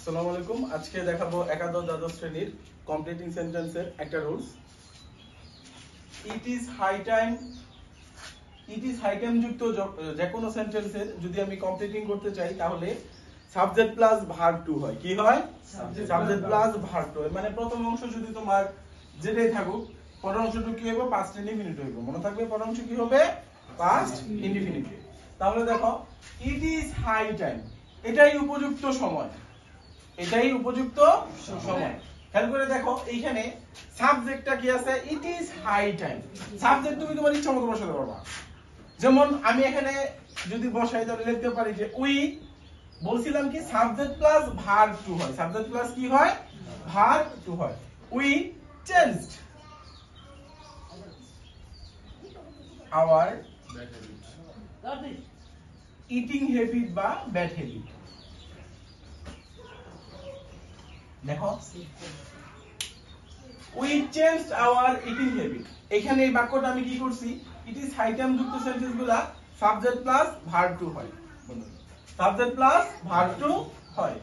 আসসালামু আলাইকুম। আজকে দেখাবো একাদশ দ্বাদশ শ্রেণীর কমপ্লিটিং সেন্টেন্সের একটা rules. It is high time যুক্ত যে কোনো সেন্টেন্সের যদি আমি কমপ্লিটিং করতে চাই তাহলে সাবজেক্ট প্লাস ভার্ব টু হয়। কি হয়? Subject plus verb to. মানে প্রথম অংশ যদি তোমার যেটাই থাকুক, পরের অংশটুকু কি হবে? পাস্ট ইনডিফিনিট হবে। মনে থাকবে পরের অংশ কি হবে? Past indefinite. তাহলে দেখো ইট ইজ হাই টাইম, এটাই উপযুক্ত সময়, এটাই উপযুক্ত সময়। খেয়াল করে দেখো এইখানে সাবজেক্টটা কি আছে? It is high time. Subject তুমি তোমার ইচ্ছা মতো বসাতে পারবা। যেমন আমি এখানে যদি বসাই তাহলে লিখতে পারি যে উই, বলছিলাম কি সাবজেক্ট প্লাস ভার্ব টু হয়। সাবজেক্ট প্লাস কি হয়? ভার্ব টু হয়। We changed our eating habit বা ব্যাড হ্যাবিট। দেখো we changed our eating habit। এখানে এই বাক্যটা আমি কি করছি? ইট ইজ হাই টাইম যুক্ত সেন্টেন্সগুলা সাবজেক্ট প্লাস ভার্ব টু হয়। সাবজেক্ট প্লাস ভার্ব টু হয়।